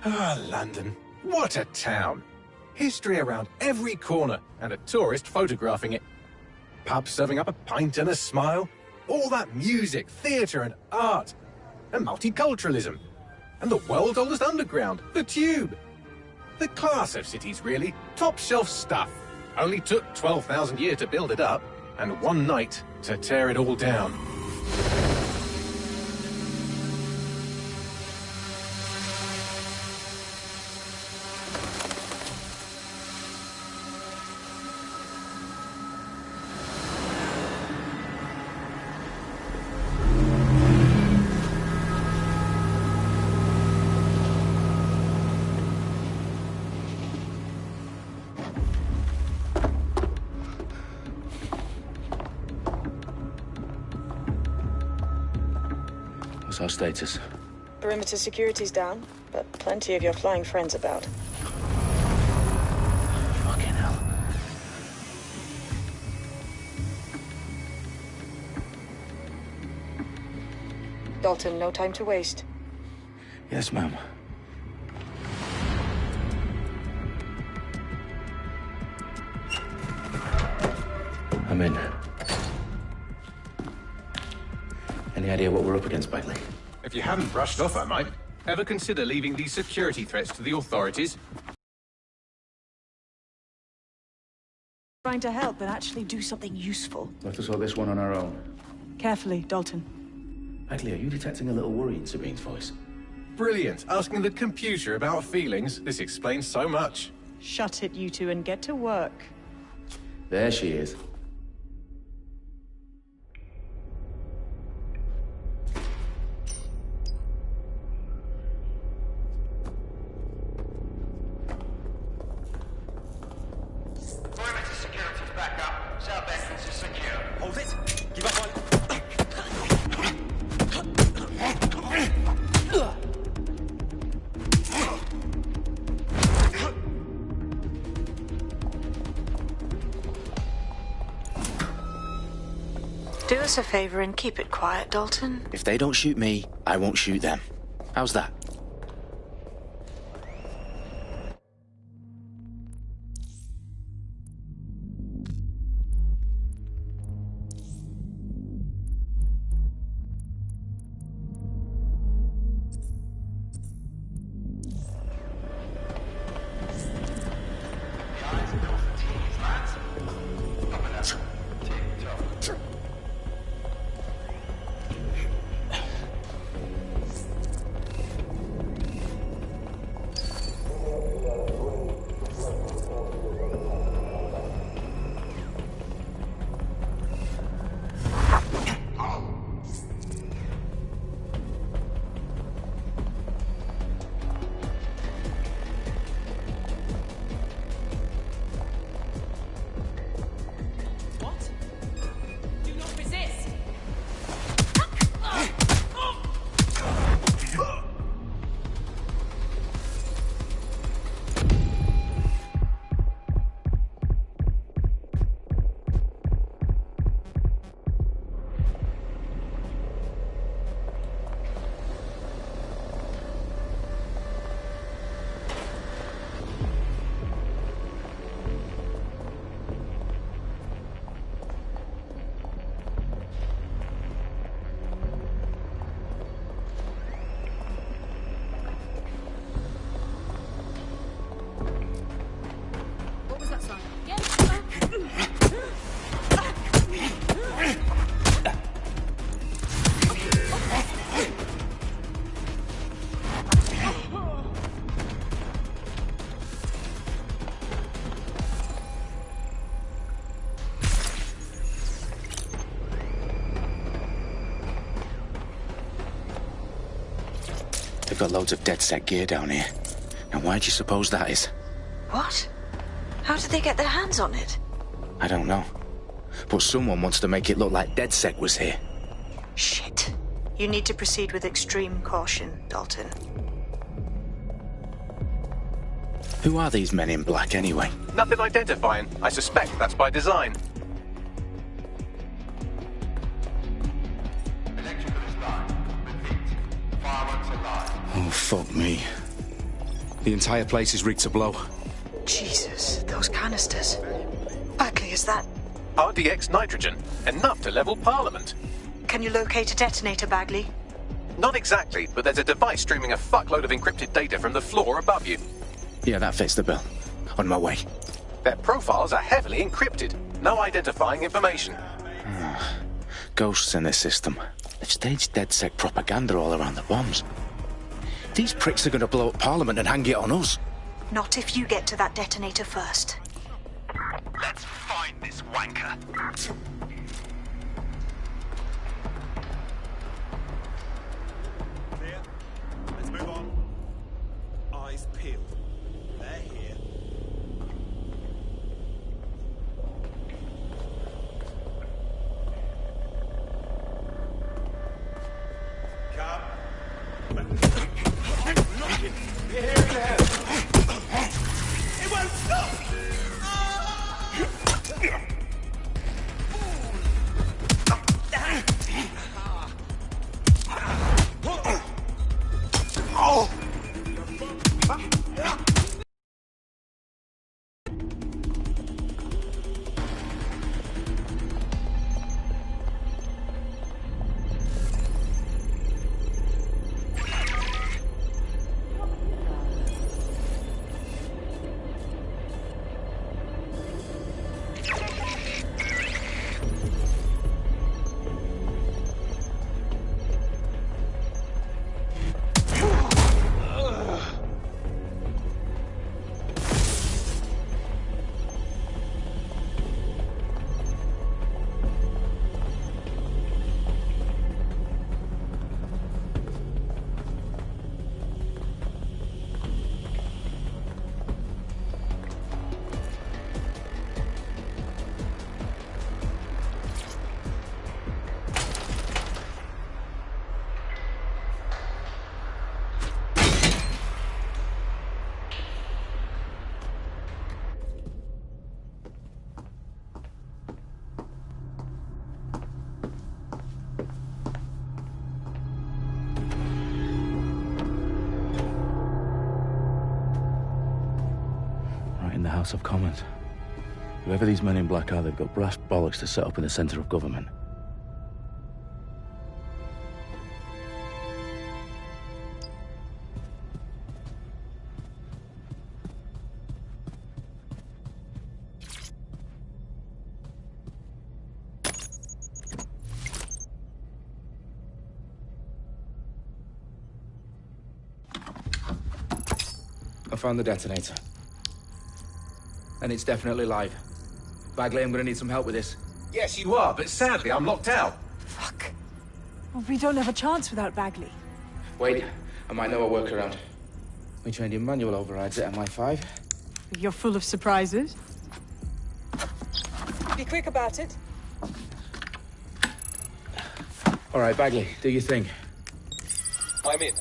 Ah, London. What a town. History around every corner, and a tourist photographing it. Pubs serving up a pint and a smile. All that music, theatre and art. And multiculturalism. And the world's oldest underground, the Tube. The class of cities, really. Top shelf stuff. Only took 12,000 years to build it up, and one night to tear it all down. What's our status? Perimeter security's down, but plenty of your flying friends about. Fucking hell. Dalton, no time to waste. Yes, ma'am. I'm in. Any idea what we're up against, Bagley? If you haven't brushed off, I might. Ever consider leaving these security threats to the authorities? Trying to help and actually do something useful. Let us sort this one on our own. Carefully, Dalton. Bagley, are you detecting a little worry in Sabine's voice? Brilliant. Asking the computer about feelings. This explains so much. Shut it, you two, and get to work. There she is. Perimeter security's back up. South entrance is secure. Hold it. Give up on... Do us a favor and keep it quiet, Dalton. If they don't shoot me, I won't shoot them. How's that? They've got loads of DedSec gear down here. Now, why do you suppose that is? What? How did they get their hands on it? I don't know. But someone wants to make it look like DedSec was here. Shit. You need to proceed with extreme caution, Dalton. Who are these men in black, anyway? Nothing identifying. I suspect that's by design. Electrical is live. Repeat. Fireworks are live. Oh, fuck me. The entire place is rigged to blow. Jesus, those canisters. Bagley, is that... RDX nitrogen, enough to level Parliament. Can you locate a detonator, Bagley? Not exactly, but there's a device streaming a fuckload of encrypted data from the floor above you. Yeah, that fits the bill. On my way. Their profiles are heavily encrypted. No identifying information. Ghosts in this system. They've staged DedSec propaganda all around the bombs. These pricks are going to blow up Parliament and hang it on us. Not if you get to that detonator first. Let's find this wanker. Clear. Let's move on. Eyes peeled. They're here. Come. Looking. We're here in the house. It won't stop! In the House of Commons. Whoever these men in black are, they've got brass bollocks to set up in the centre of government. I found the detonator. And it's definitely live. Bagley, I'm gonna need some help with this. Yes, you are, but sadly I'm locked out. Fuck. Well, we don't have a chance without Bagley. Wait, I might know a workaround. We trained in manual overrides at MI5. You're full of surprises. Be quick about it. All right, Bagley, do your thing. I'm in.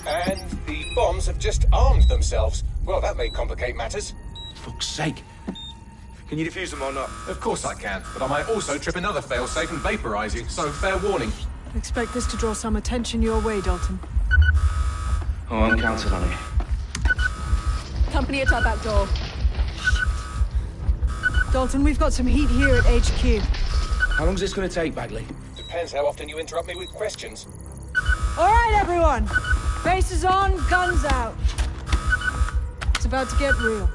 And the bombs have just armed themselves. Well, that may complicate matters. Fuck's sake. Can you defuse them or not? Of course I can, but I might also trip another failsafe and vaporize you, so fair warning. Expect this to draw some attention your way, Dalton. Oh, I'm counting on it. Company at our back door. Shit. Dalton, we've got some heat here at HQ. How long's this gonna take, Bagley? Depends how often you interrupt me with questions. All right, everyone. Faces on, guns out. It's about to get real.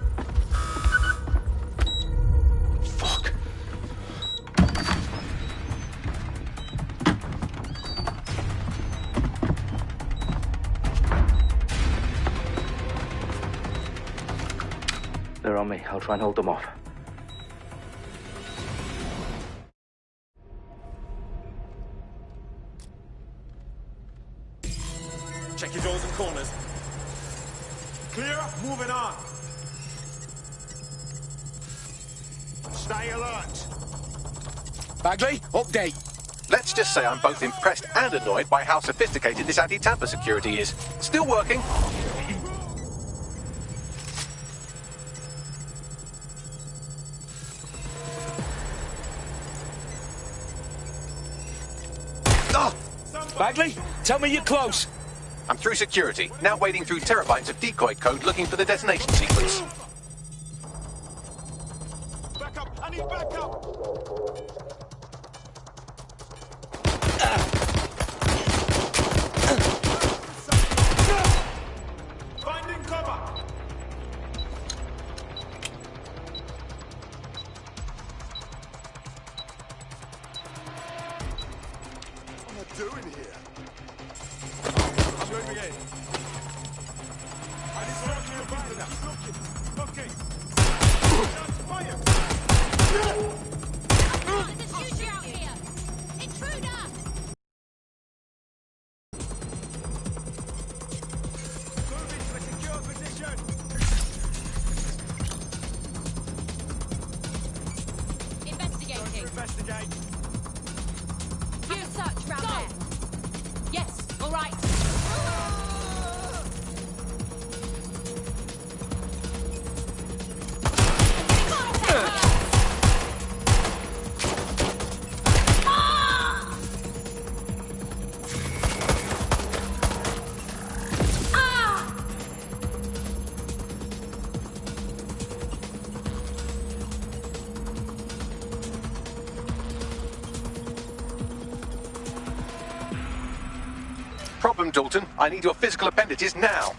Fuck. They're on me. I'll try and hold them off. Check your doors and corners. Clear, moving on. Stay alert. Bagley, update. Let's just say I'm both impressed and annoyed by how sophisticated this anti-tamper security is. Still working. Bagley, tell me you're close. I'm through security, now wading through terabytes of decoy code looking for the detonation sequence. Back up! I need backup! Finding cover! What am I doing here? I'm moving in. I need to knock you back now. Keep looking. Okay. Shots fired! There's a shooter out here! Intruder! Moving to a secure position! Investigating. Investigate. Clear search round there. Yes, all right. Problem, Dalton. I need your physical appendages now.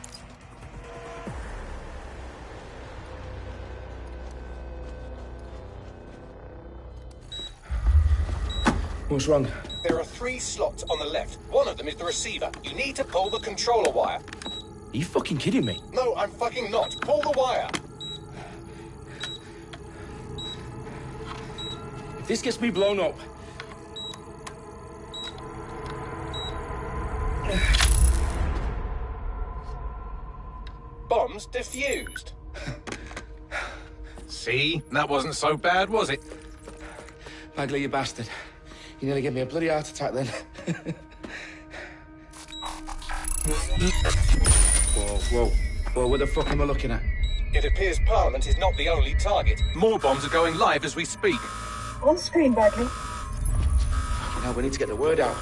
What's wrong? There are 3 slots on the left. One of them is the receiver. You need to pull the controller wire. Are you fucking kidding me? No, I'm fucking not. Pull the wire. If this gets me blown up... Bombs defused. See? That wasn't so bad, was it? Bagley, you bastard. You nearly gave me a bloody heart attack then. Whoa, what the fuck am I looking at? It appears Parliament is not the only target. More bombs are going live as we speak. On screen, Bagley. Now we need to get the word out.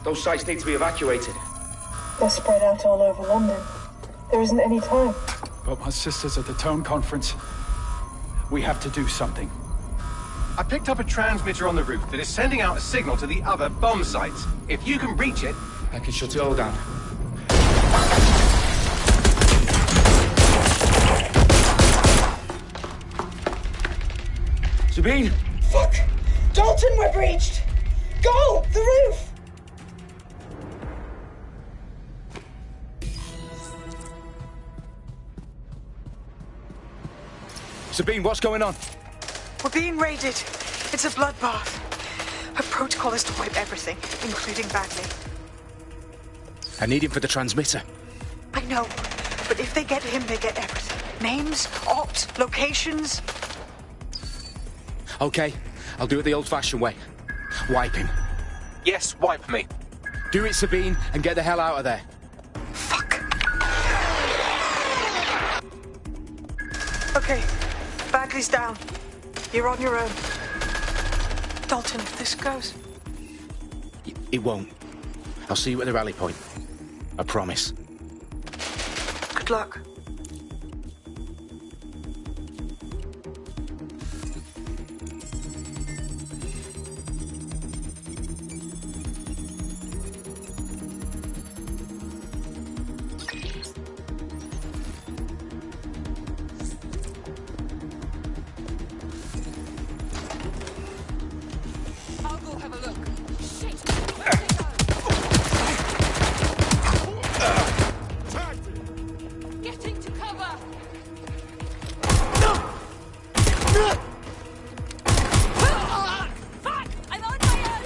Those sites need to be evacuated. They're spread out all over London. There isn't any time. But my sister's at the Tone Conference. We have to do something. I picked up a transmitter on the roof that is sending out a signal to the other bomb sites. If you can reach it... I can shut it all down. Sabine! Fuck! Dalton, we're breached! Go! The roof! Sabine, what's going on? We're being raided. It's a bloodbath. Our protocol is to wipe everything, including Bagley. I need him for the transmitter. I know, but if they get him, they get everything. Names, ops, locations. Okay, I'll do it the old-fashioned way. Wipe him. Yes, wipe me. Do it, Sabine, and get the hell out of there. Fuck. Okay, Bagley's down. You're on your own. Dalton, if this goes... It won't. I'll see you at the rally point. I promise. Good luck. I'll go have a look. Shit! Getting to cover! Fuck! I'm on my own!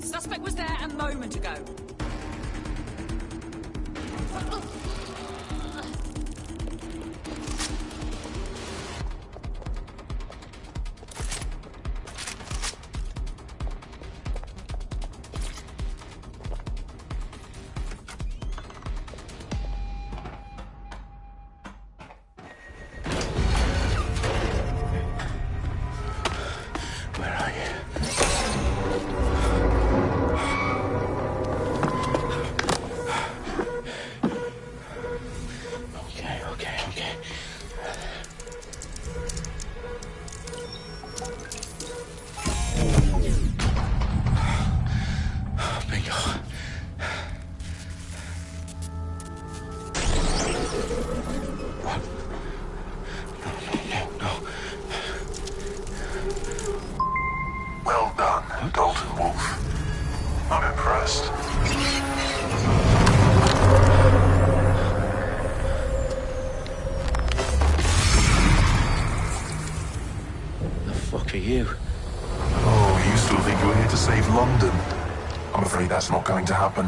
Suspect was there a moment ago. Well done, Dalton Wolf. I'm impressed. The fuck are you? Oh, you still think you're here to save London? I'm afraid that's not going to happen.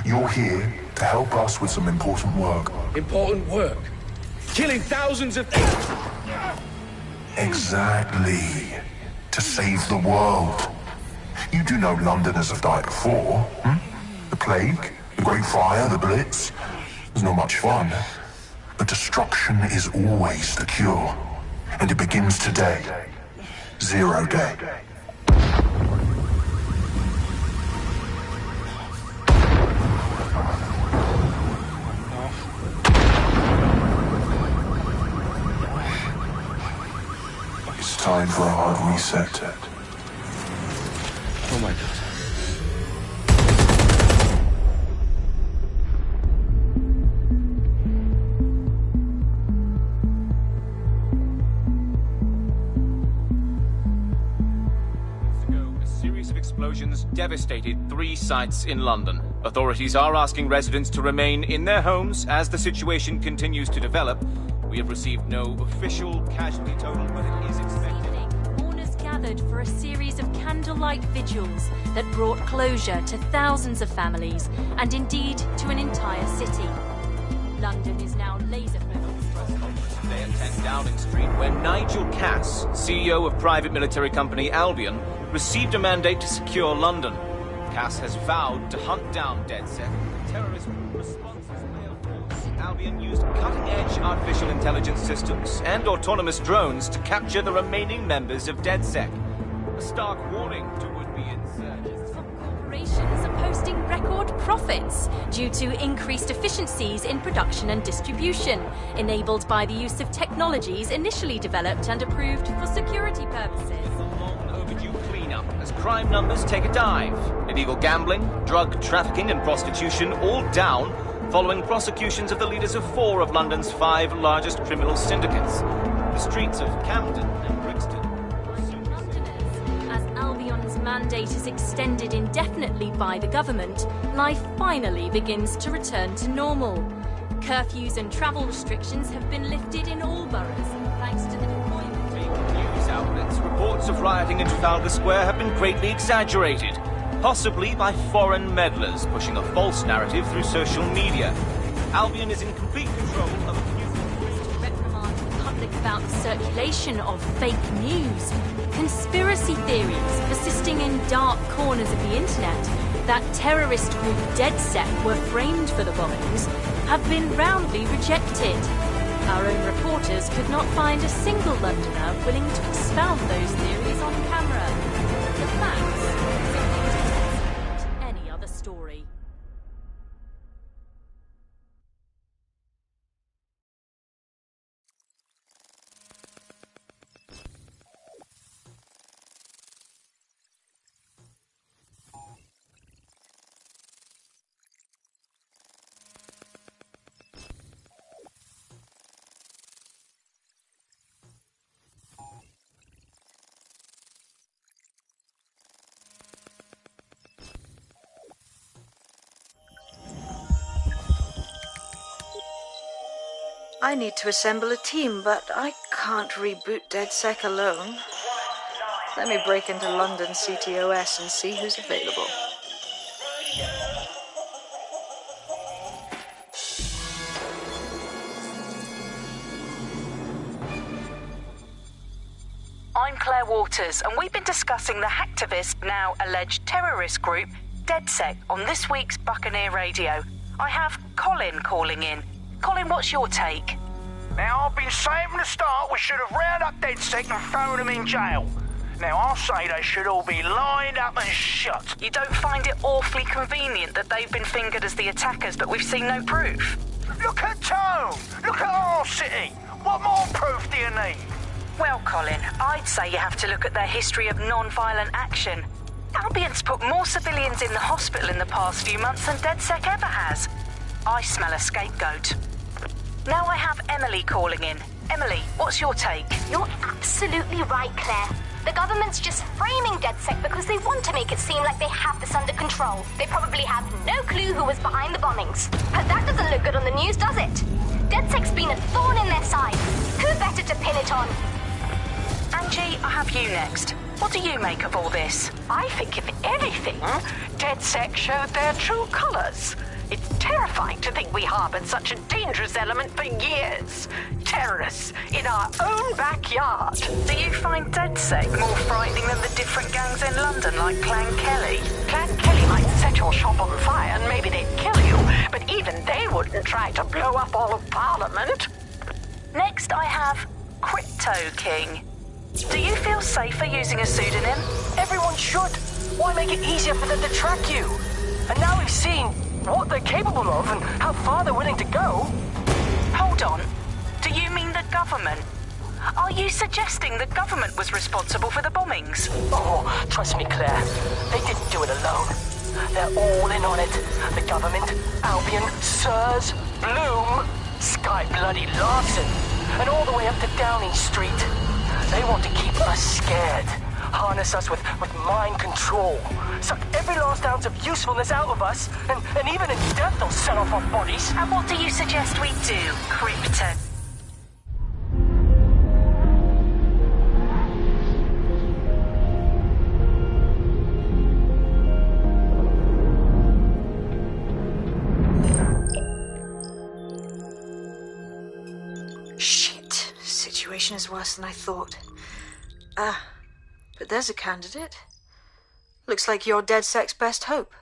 You're here to help us with some important work. Important work? Killing thousands of... Exactly. To save the world. You do know Londoners have died before, hmm? The Plague, the Great Fire, the Blitz. It's not much fun. But destruction is always the cure. And it begins today. Zero Day. It's time for a hard reset. Oh my god. Explosions devastated 3 sites in London. Authorities are asking residents to remain in their homes as the situation continues to develop. We have received no official casualty total, but it is expected. Mourners gathered for a series of candlelight vigils that brought closure to thousands of families and indeed to an entire city. London is now laser-focused. Today at 10 Downing Street, where Nigel Cass, CEO of private military company Albion, received a mandate to secure London. Cass has vowed to hunt down DedSec. Terrorist responses failed. Albion used cutting-edge artificial intelligence systems and autonomous drones to capture the remaining members of DedSec. A stark warning to would-be insurgents. Corporations are posting record profits due to increased efficiencies in production and distribution, enabled by the use of technologies initially developed and approved for security purposes. As crime numbers take a dive. Illegal gambling, drug trafficking and prostitution all down following prosecutions of the leaders of 4 of London's 5 largest criminal syndicates. The streets of Camden and Brixton. Londoners, as Albion's mandate is extended indefinitely by the government, life finally begins to return to normal. Curfews and travel restrictions have been lifted in all boroughs, thanks to the deployment. News outlets' reports of rioting in Trafalgar Square have been greatly exaggerated, possibly by foreign meddlers pushing a false narrative through social media. Albion is in complete control of a to reprimand the public about the circulation of fake news. Conspiracy theories persisting in dark corners of the internet that terrorist group DedSec were framed for the bombings have been roundly rejected. Our own reporters could not find a single Londoner willing to expound those theories on camera. The facts simply dictate any other story. I need to assemble a team, but I can't reboot DedSec alone. Let me break into London CTOS and see who's available. I'm Claire Waters, and we've been discussing the hacktivist, now alleged terrorist group, DedSec, on this week's Buccaneer Radio. I have Colin calling in. Colin, what's your take? Now, I've been saying from the start we should have rounded up DedSec and thrown them in jail. Now, I'll say they should all be lined up and shot. You don't find it awfully convenient that they've been fingered as the attackers, but we've seen no proof? Look at Tone! Look at our city! What more proof do you need? Well, Colin, I'd say you have to look at their history of non-violent action. Albion's put more civilians in the hospital in the past few months than DedSec ever has. I smell a scapegoat. Now I have Emily calling in. Emily, what's your take? You're absolutely right, Claire. The government's just framing DedSec because they want to make it seem like they have this under control. They probably have no clue who was behind the bombings. But that doesn't look good on the news, does it? DedSec's been a thorn in their side. Who better to pin it on? Angie, I have you next. What do you make of all this? I think, if anything, DedSec showed their true colors. It's terrifying to think we harbored such a dangerous element for years. Terrorists in our own backyard. Do you find DedSec more frightening than the different gangs in London, like Clan Kelly? Clan Kelly might set your shop on fire and maybe they'd kill you, but even they wouldn't try to blow up all of Parliament. Next, I have Crypto King. Do you feel safer using a pseudonym? Everyone should. Why make it easier for them to track you? And now we've seen what they're capable of and how far they're willing to go. Hold on. Do you mean the government? Are you suggesting the government was responsible for the bombings? Oh, trust me, Claire. They didn't do it alone. They're all in on it. The government, Albion, Sirs, Bloom, Sky Bloody Larson, and all the way up to Downing Street. They want to keep us scared. Harness us with mind control. Suck every last ounce of usefulness out of us, and even in death they'll sell off our bodies. And what do you suggest we do, Crypto? Shit. Situation is worse than I thought. But there's a candidate. Looks like you're DedSec's best hope.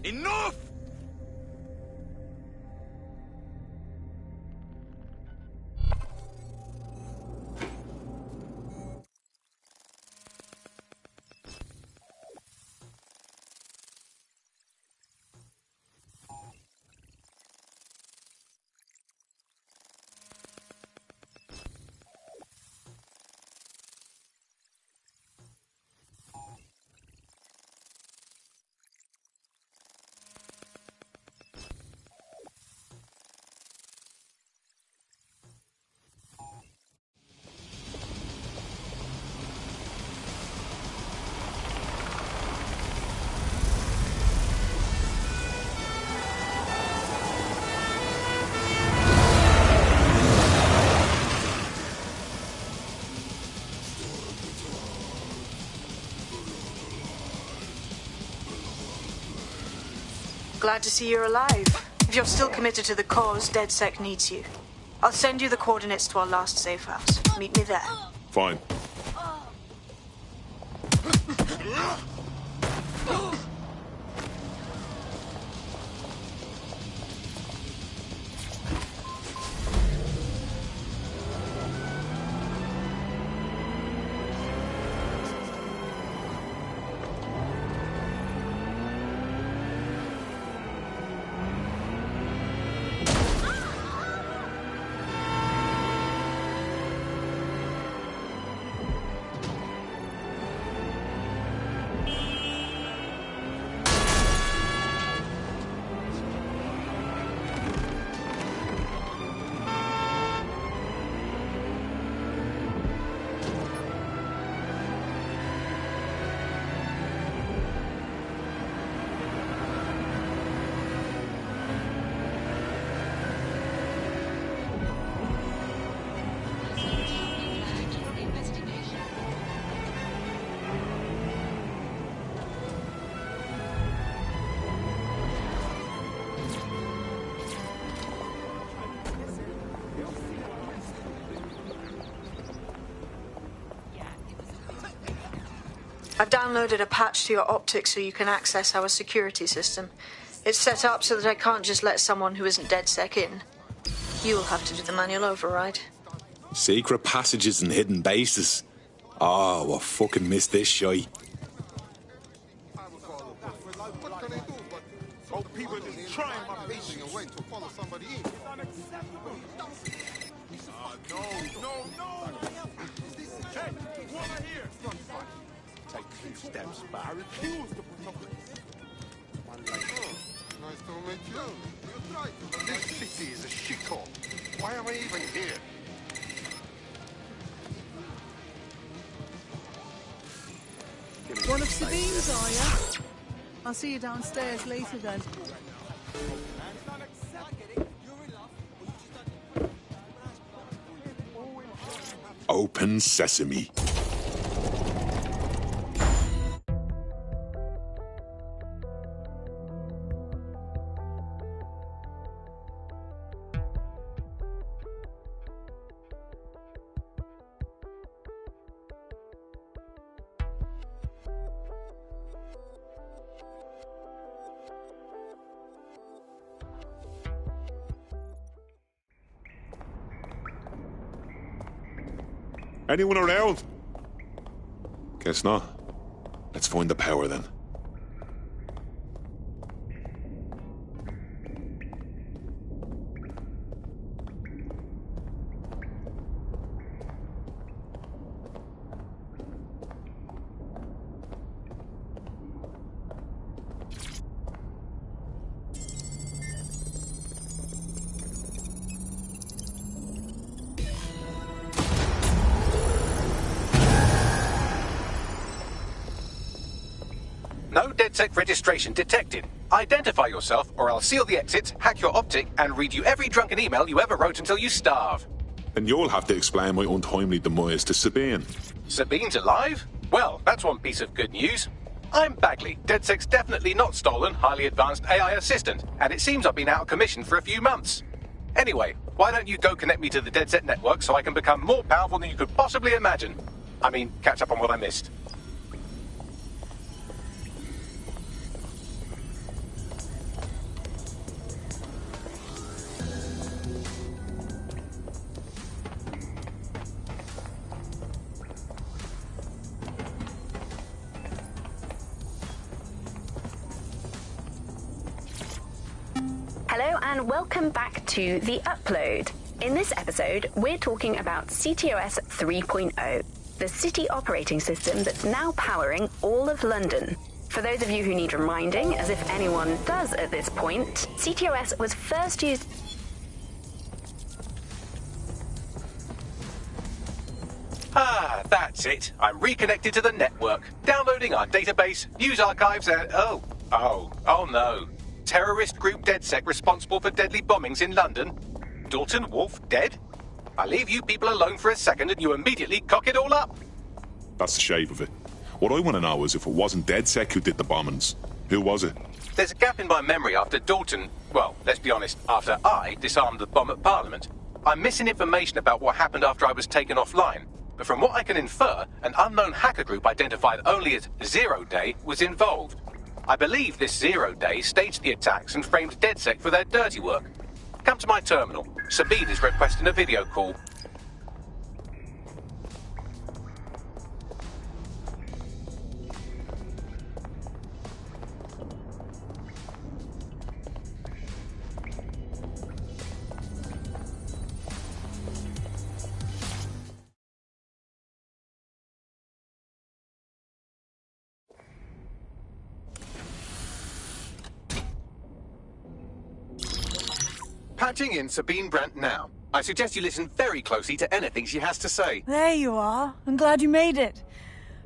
Enough! Glad to see you're alive. If you're still committed to the cause, DedSec needs you. I'll send you the coordinates to our last safe house. Meet me there. Fine. I've downloaded a patch to your optics so you can access our security system. It's set up so that I can't just let someone who isn't DedSec in. You'll have to do the manual override. Secret passages and hidden bases. Oh, I fucking missed this shy. People just trying my patience and wait to follow somebody in. No. Hey, what I hear? Take 2 steps, but I refuse to put up with nice to meet you. This city is a shithole. Why am I even here? One of Sabine's, are you? I'll see you downstairs later then. Open sesame. Anyone around? Guess not. Let's find the power then. No DedSec registration detected. Identify yourself, or I'll seal the exits, hack your optic, and read you every drunken email you ever wrote until you starve. And you'll have to explain my untimely demise to Sabine. Sabine's alive? Well, that's one piece of good news. I'm Bagley, DedSec's definitely not stolen, highly advanced AI assistant, and it seems I've been out of commission for a few months. Anyway, why don't you go connect me to the DedSec network so I can become more powerful than you could possibly imagine? I mean, catch up on what I missed. Hello and welcome back to The Upload. In this episode, we're talking about CTOS 3.0, the city operating system that's now powering all of London. For those of you who need reminding, as if anyone does at this point, CTOS was first used... Ah, that's it. I'm reconnected to the network, downloading our database, news archives, and... Oh no. Terrorist group DedSec responsible for deadly bombings in London? Dalton Wolf dead? I leave you people alone for a second and you immediately cock it all up. That's the shape of it. What I want to know is if it wasn't DedSec who did the bombings, who was it? There's a gap in my memory after Dalton... Well, let's be honest, after I disarmed the bomb at Parliament. I'm missing information about what happened after I was taken offline. But from what I can infer, an unknown hacker group identified only as Zero Day was involved. I believe this Zero Day staged the attacks and framed DedSec for their dirty work. Come to my terminal. Sabine is requesting a video call. Patching in Sabine Brandt now. I suggest you listen very closely to anything she has to say. There you are. I'm glad you made it.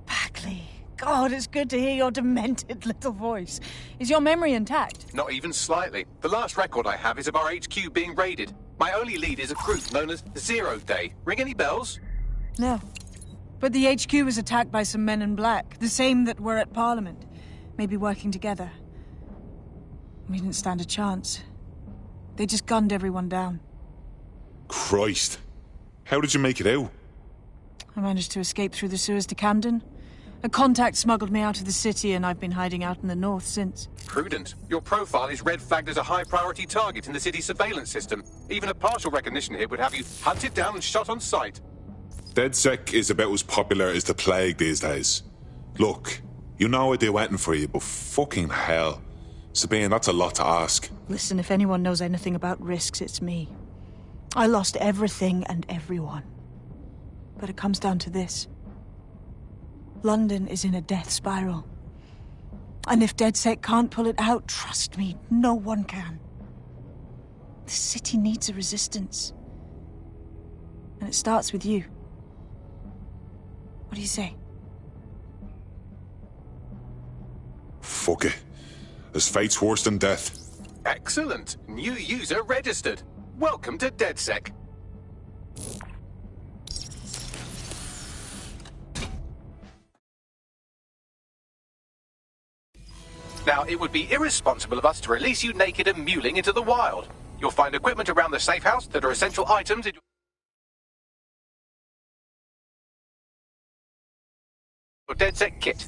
Bagley. God, it's good to hear your demented little voice. Is your memory intact? Not even slightly. The last record I have is of our HQ being raided. My only lead is a group known as Zero Day. Ring any bells? No. But the HQ was attacked by some men in black, the same that were at Parliament. Maybe working together. We didn't stand a chance. They just gunned everyone down. Christ. How did you make it out? I managed to escape through the sewers to Camden. A contact smuggled me out of the city, and I've been hiding out in the north since. Prudent. Your profile is red flagged as a high-priority target in the city's surveillance system. Even a partial recognition hit would have you hunted down and shot on sight. DedSec is about as popular as the plague these days. Look, you know I do anything for you, but fucking hell. Sabine, that's a lot to ask. Listen, if anyone knows anything about risks, it's me. I lost everything and everyone. But it comes down to this. London is in a death spiral. And if DedSec can't pull it out, trust me, no one can. The city needs a resistance. And it starts with you. What do you say? Fuck it. As fate's worse than death. Excellent. New user registered. Welcome to DedSec. Now, it would be irresponsible of us to release you naked and mewling into the wild. You'll find equipment around the safe house that are essential items in your DedSec kit.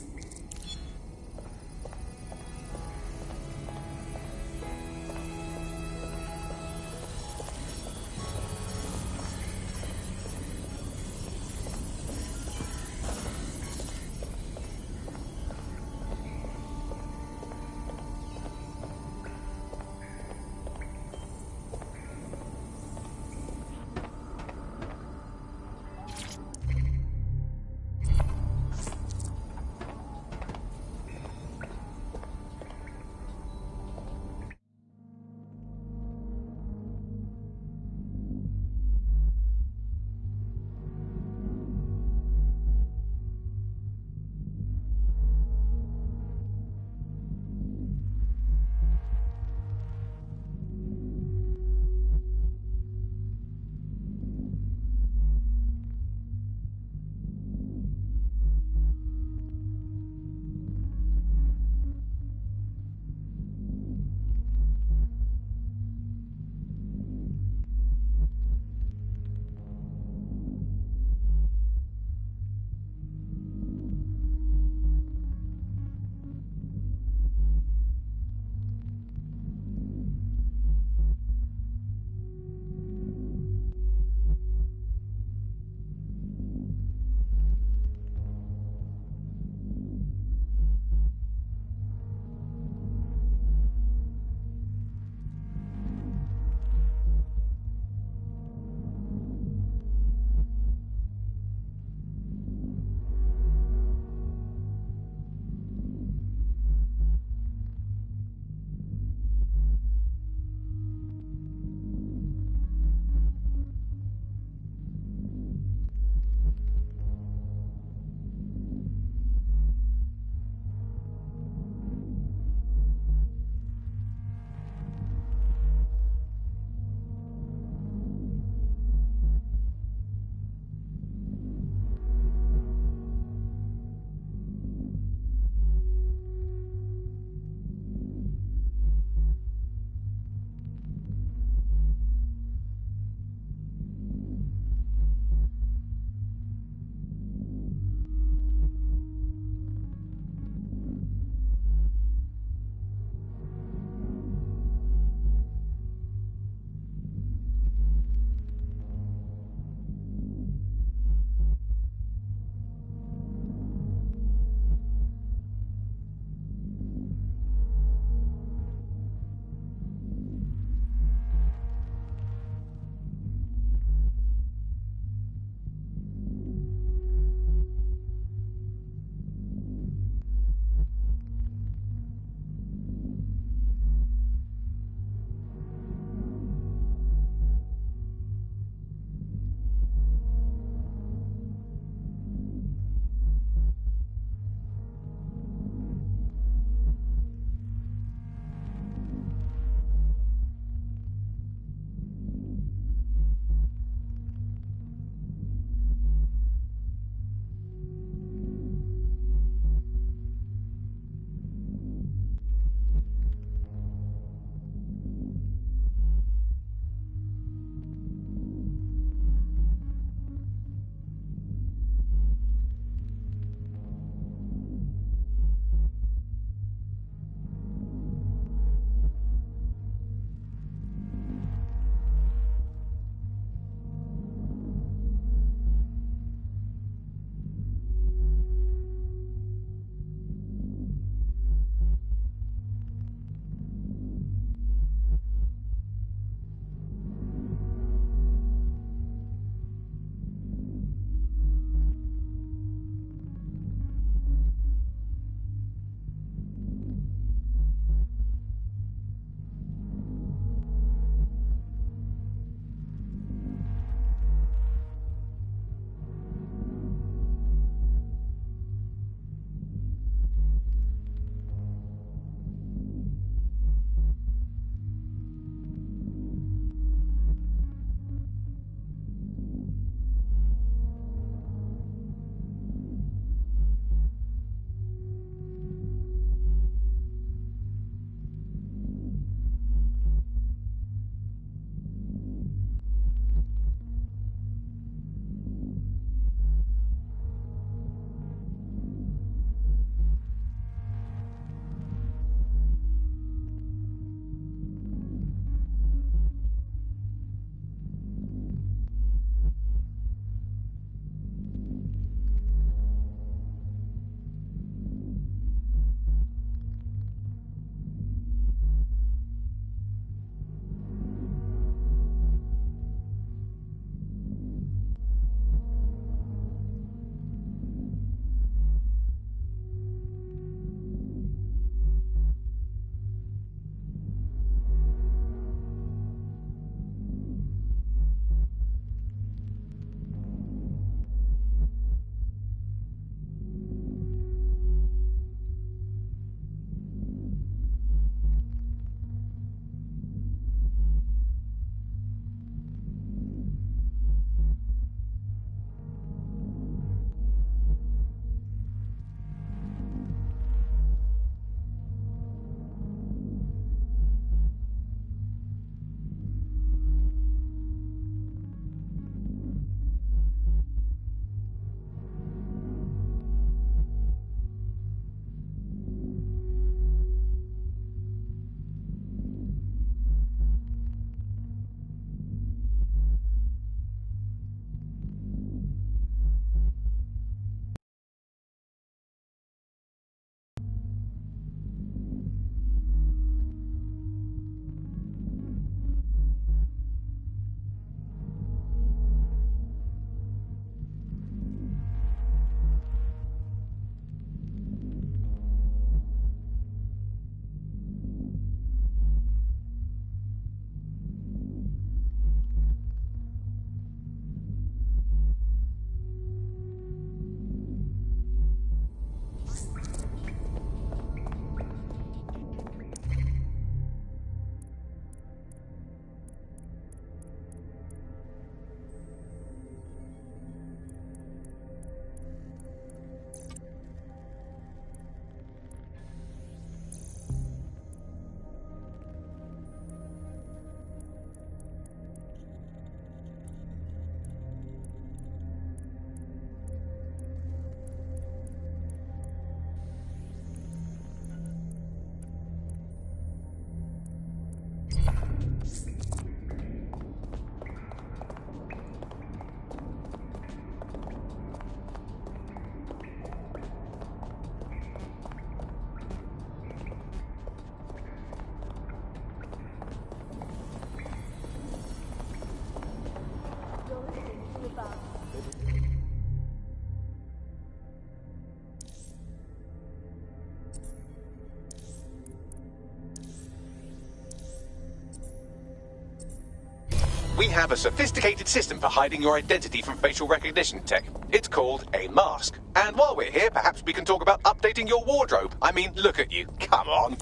We have a sophisticated system for hiding your identity from facial recognition tech. It's called a mask. And while we're here, perhaps we can talk about updating your wardrobe. I mean, look at you. Come on.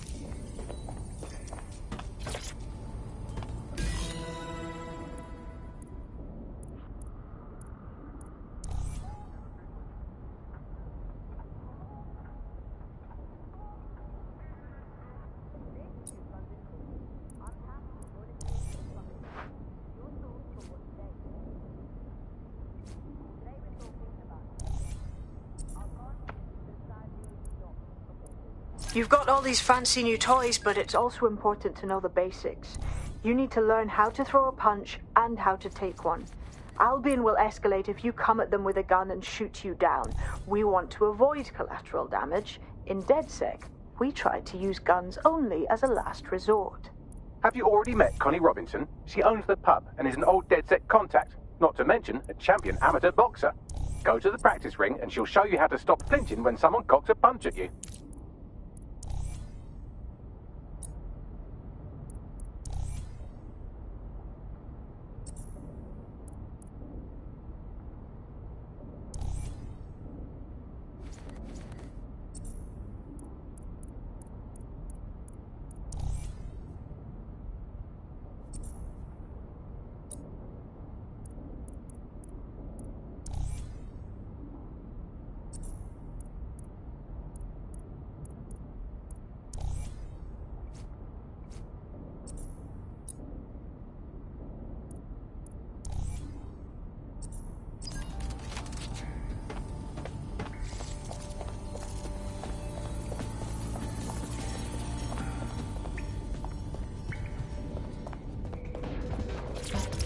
You've got all these fancy new toys, but it's also important to know the basics. You need to learn how to throw a punch and how to take one. Albion will escalate if you come at them with a gun and shoot you down. We want to avoid collateral damage. In DedSec, we try to use guns only as a last resort. Have you already met Connie Robinson? She owns the pub and is an old DedSec contact, not to mention a champion amateur boxer. Go to the practice ring and she'll show you how to stop flinching when someone cocks a punch at you.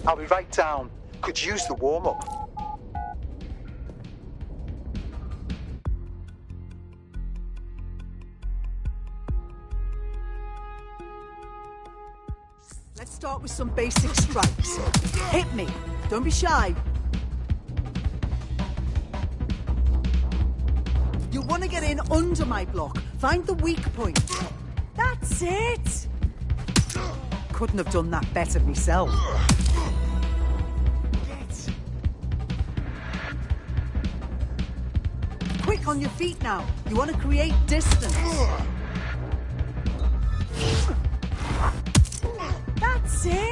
I'll be right down. Could use the warm-up. Let's start with some basic strikes. Hit me. Don't be shy. You want to get in under my block. Find the weak point. That's it. Couldn't have done that better myself. Quick on your feet now. You want to create distance. That's it.